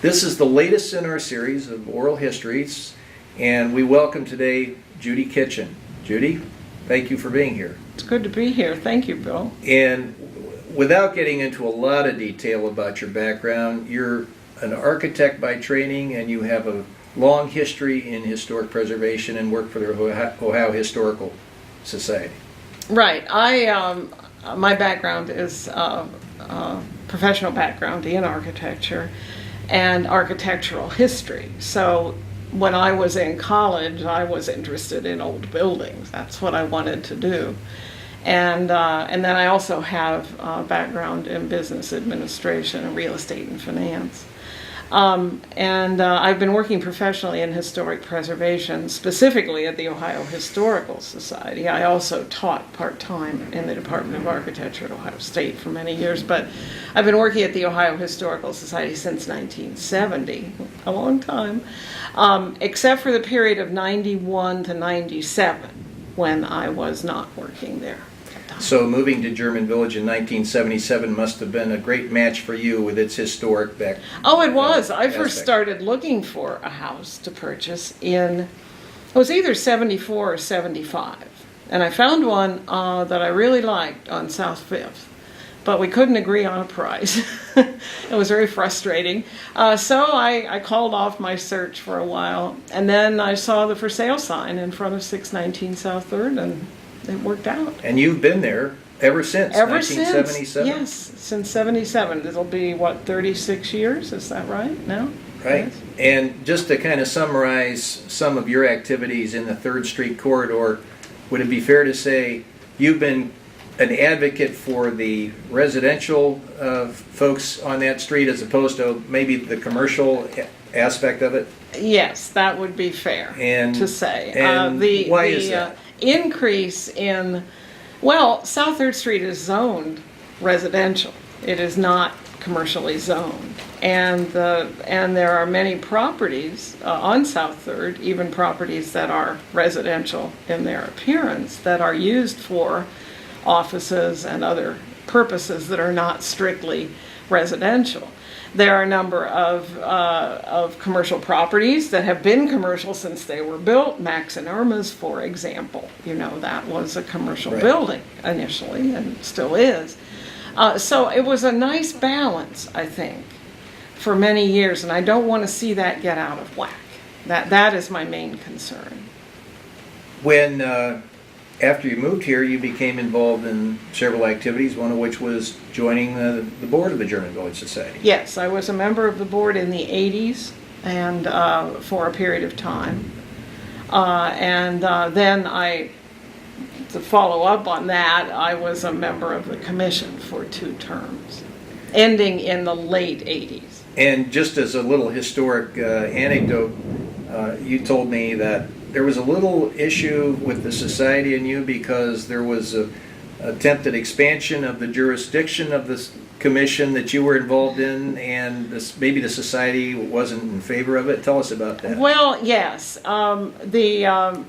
This is the latest in our series of oral histories, and we welcome today Judy Kitchen. Judy, thank you for being here. It's good to be here. Thank you, Bill. And without getting into a lot of detail about your background, you're an architect by training, and you have a long history in historic preservation and work for the Ohio Historical Society. Right. My background is professional background in architecture and architectural history. So when I was in college, I was interested in old buildings. That's what I wanted to do. And then I also have a background in business administration and real estate and finance. I've been working professionally in historic preservation, specifically at the Ohio Historical Society. I also taught part-time in the Department of Architecture at Ohio State for many years, but I've been working at the Ohio Historical Society since 1970, a long time, except for the period of 91 to 97, when I was not working there. So moving to German Village in 1977 must have been a great match for you with its historic background. Oh, it was. I first started looking for a house to purchase it was either 74 or 75. And I found one that I really liked on South Fifth, but we couldn't agree on a price. It was very frustrating. So I called off my search for a while, and then I saw the for sale sign in front of 619 South 3rd, and it worked out. And you've been there ever since 1977? Since, yes, since 77. It'll be, 36 years? Is that right now? Right. Yes. And just to kind of summarize some of your activities in the 3rd Street corridor, would it be fair to say you've been an advocate for the residential folks on that street as opposed to maybe the commercial aspect of it? Yes, that would be fair to say. And why is that? Increase in, South 3rd Street is zoned residential. It is not commercially zoned. And there are many properties on South 3rd, even properties that are residential in their appearance, that are used for offices and other purposes that are not strictly residential. There are a number of commercial properties that have been commercial since they were built. Max and Irma's, for example. That was a commercial building initially and still is. So it was a nice balance, I think, for many years, and I don't want to see that get out of whack. That is my main concern. When after you moved here, you became involved in several activities, one of which was joining the board of the German Village Society. Yes, I was a member of the board in the 80s and for a period of time. Then to follow up on that, I was a member of the commission for 2 terms, ending in the late 80s. And just as a little historic anecdote, you told me that there was a little issue with the society and you because there was an attempted expansion of the jurisdiction of this commission that you were involved in, and maybe the society wasn't in favor of it. Tell us about that. Well, yes. The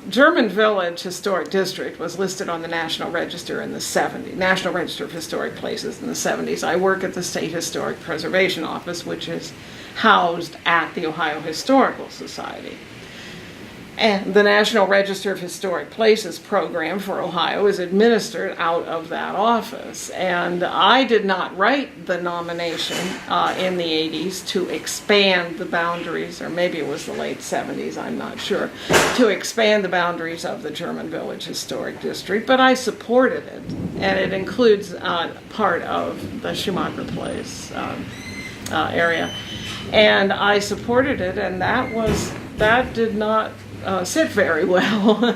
German Village Historic District was listed on the National Register in the 70s, National Register of Historic Places in the 70s. I work at the State Historic Preservation Office, which is housed at the Ohio Historical Society. And the National Register of Historic Places program for Ohio is administered out of that office. And I did not write the nomination in the 80s to expand the boundaries, or maybe it was the late 70s, I'm not sure, to expand the boundaries of the German Village Historic District, but I supported it. And it includes part of the Schumacher Place area. And I supported it, and that did not sit very well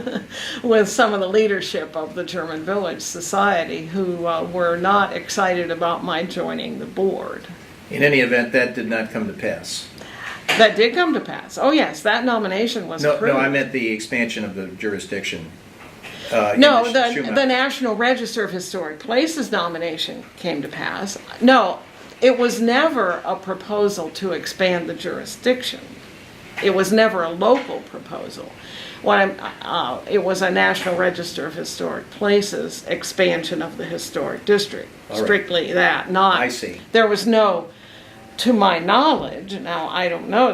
with some of the leadership of the German Village Society, who were not excited about my joining the board. In any event, that did not come to pass. That did come to pass. Oh yes, that nomination was approved. No, I meant the expansion of the jurisdiction. No, the National Register of Historic Places nomination came to pass. No, it was never a proposal to expand the jurisdiction. It was never a local proposal. It was a National Register of Historic Places expansion of the historic district. All right. Strictly that. Not. I see. There was no to my knowledge, now I don't know,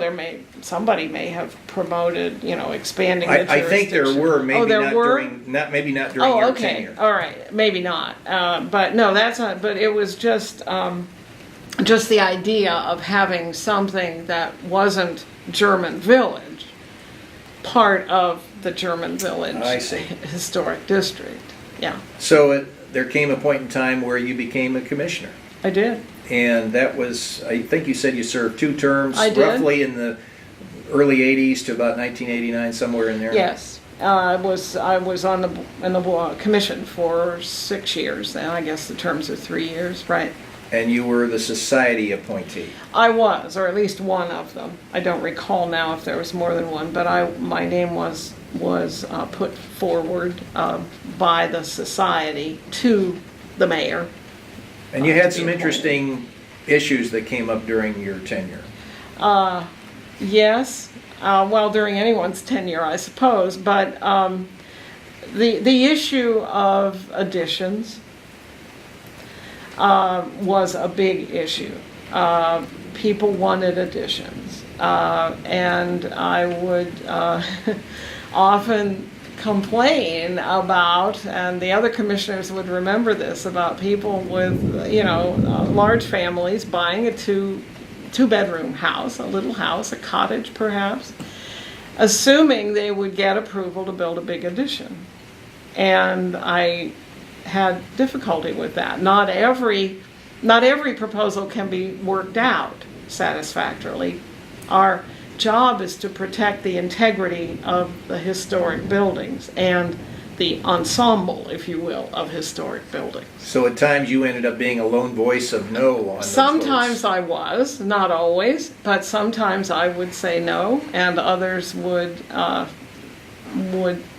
somebody may have promoted, expanding the I think there jurisdiction. were, maybe there not were? during, maybe not during Oh, your okay, tenure. all right, maybe not. But no, that's not, but it was just the idea of having something that wasn't German Village, part of the German Village I see. Historic District. Yeah, So there came a point in time where you became a commissioner. I did. And that was, I think you said you served 2 terms. I did. Roughly in the early 80s to about 1989, somewhere in there. Yes, I was on in the commission for 6 years. Now I guess the terms are 3 years, right? And you were the society appointee. I was, or at least one of them. I don't recall now if there was more than one, but my name was put forward by the society to the mayor. And you had to some be interesting issues that came up during your tenure. Yes, well, during anyone's tenure, I suppose, but the issue of additions was a big issue. People wanted additions, and I would often complain about, and the other commissioners would remember this, about people with, large families buying a two-bedroom house, a little house, a cottage perhaps, assuming they would get approval to build a big addition. And I had difficulty with that. Not every proposal can be worked out satisfactorily. Our job is to protect the integrity of the historic buildings and the ensemble, if you will, of historic buildings. So at times you ended up being a lone voice of no on those Sometimes votes. I was, not always, but sometimes I would say no, and others would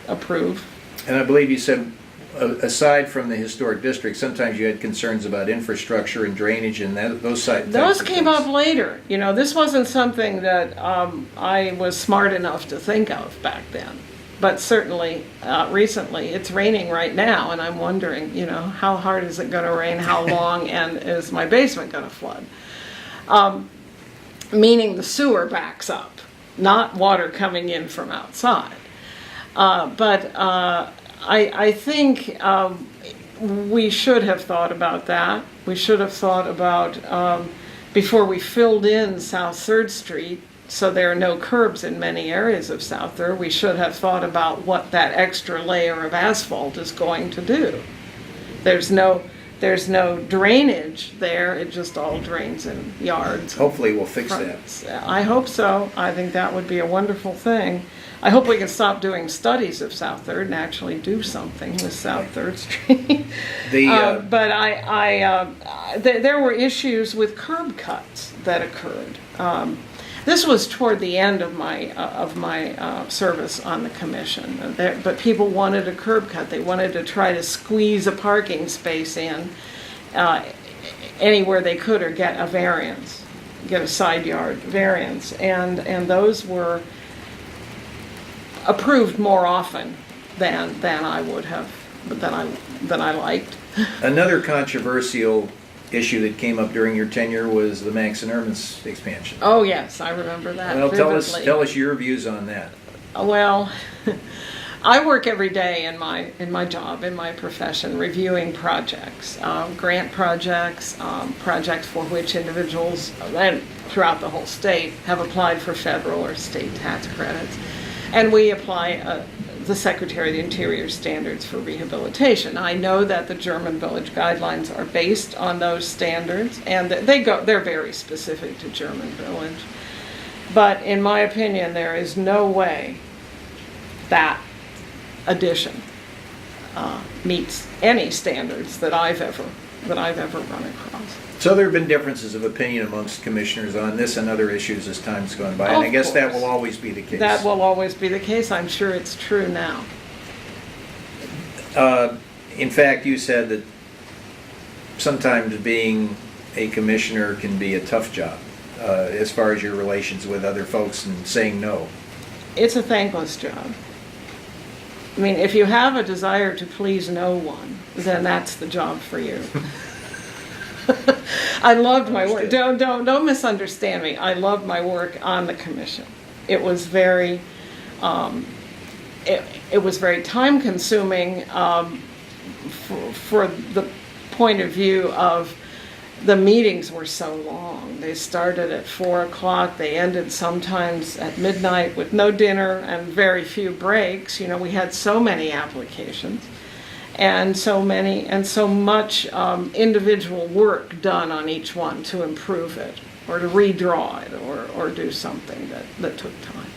approve. And I believe you said, aside from the historic district, sometimes you had concerns about infrastructure and drainage and those types Those of came things. up later. This wasn't something that I was smart enough to think of back then. But certainly, recently, it's raining right now, and I'm wondering, how hard is it going to rain, how long, and is my basement going to flood? Meaning the sewer backs up, not water coming in from outside. I think we should have thought about that. We should have thought about, before we filled in South 3rd Street, so there are no curbs in many areas of South 3rd, we should have thought about what that extra layer of asphalt is going to do. There's no drainage there, it just all drains in yards. Hopefully we'll fix that. I hope so. I think that would be a wonderful thing. I hope we can stop doing studies of South 3rd and actually do something with South 3rd Street. There were issues with curb cuts that occurred. This was toward the end of my service on the commission. But people wanted a curb cut. They wanted to try to squeeze a parking space in anywhere they could, or get a variance, get a side yard variance, and those were approved more often than I would have, than I liked. Another controversial issue that came up during your tenure was the Max and Erman's expansion. Oh yes, I remember that Well, vividly. tell us your views on that. Well, I work every day in my job, in my profession, reviewing projects, grant projects, projects for which individuals and throughout the whole state have applied for federal or state tax credits. And we apply the Secretary of the Interior standards for rehabilitation. I know that the German Village guidelines are based on those standards, and they're very specific to German Village. But in my opinion, there is no way that addition meets any standards that I've ever run across. So there have been differences of opinion amongst commissioners on this and other issues as time's gone by, and I guess that will always be the case. That will always be the case. I'm sure it's true now. In fact, you said that sometimes being a commissioner can be a tough job as far as your relations with other folks and saying no. It's a thankless job. I mean, if you have a desire to please no one, then that's the job for you. I loved my work. Understood. Don't misunderstand me. I loved my work on the commission. It was very, it was very time consuming for the point of view of the meetings were so long. They started at 4 o'clock. They ended sometimes at midnight with no dinner and very few breaks. You know, we had so many applications and so much individual work done on each one to improve it or to redraw it or do something that took time.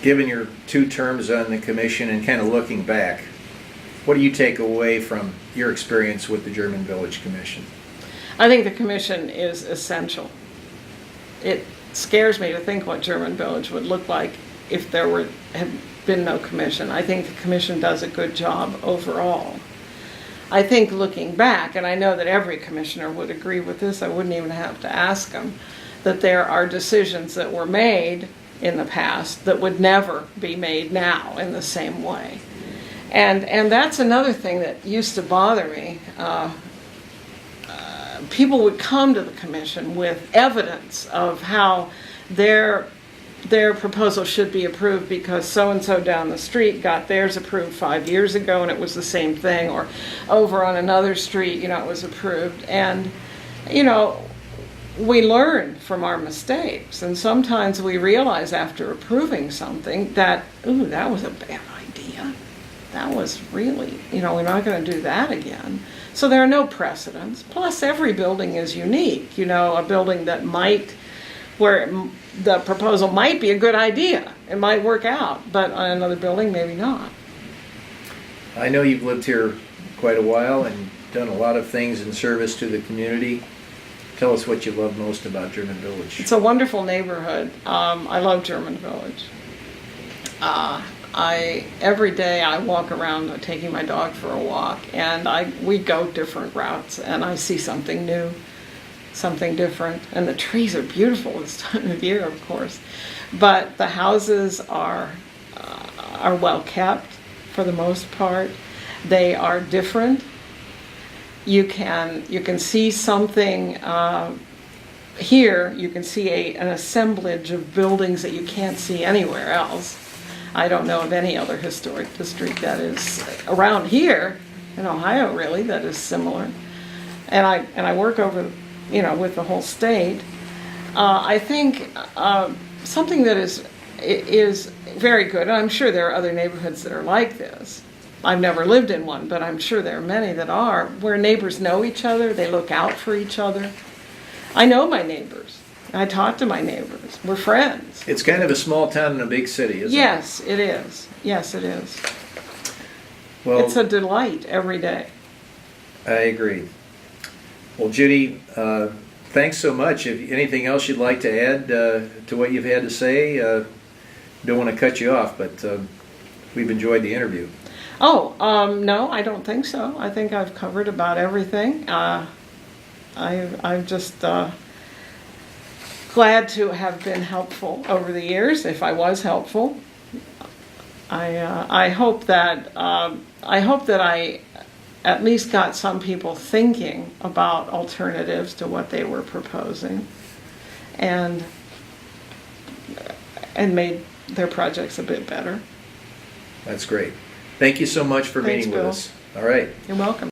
Given your 2 terms on the commission and kind of looking back, what do you take away from your experience with the German Village Commission? I think the commission is essential. It scares me to think what German Village would look like if there had been no commission. I think the commission does a good job overall. I think looking back, and I know that every commissioner would agree with this, I wouldn't even have to ask them, that there are decisions that were made in the past that would never be made now in the same way. And that's another thing that used to bother me. People would come to the commission with evidence of how their proposal should be approved because so-and-so down the street got theirs approved 5 years ago and it was the same thing, or over on another street, you know, it was approved. And, you know, we learn from our mistakes, and sometimes we realize after approving something that, ooh, that was a bad idea. That was really, you know, we're not going to do that again. So there are no precedents. Plus, every building is unique. You know, a building that where the proposal might be a good idea. It might work out, but on another building, maybe not. I know you've lived here quite a while and done a lot of things in service to the community. Tell us what you love most about German Village. It's a wonderful neighborhood. I love German Village. Every day I walk around taking my dog for a walk, and we go different routes, and I see something new, something different. And the trees are beautiful this time of year, of course, but the houses are well kept for the most part. They are different. You can see something here. You can see an assemblage of buildings that you can't see anywhere else. I don't know of any other historic district that is around here in Ohio, really, that is similar. And I work over, you know, with the whole state. I think something that is very good, and I'm sure there are other neighborhoods that are like this. I've never lived in one, but I'm sure there are many that are, where neighbors know each other, they look out for each other. I know my neighbors. I talk to my neighbors. We're friends. It's kind of a small town in a big city, isn't it? Yes, it is. Yes, it is. Well, It's a delight every day. I agree. Well, Judy, thanks so much. If anything else you'd like to add to what you've had to say, don't want to cut you off, but we've enjoyed the interview. Oh, no, I don't think so. I think I've covered about everything. I'm just glad to have been helpful over the years, if I was helpful. I hope that I at least got some people thinking about alternatives to what they were proposing, and made their projects a bit better. That's great. Thank you so much for Thanks, meeting with Bill. us. All right. You're welcome.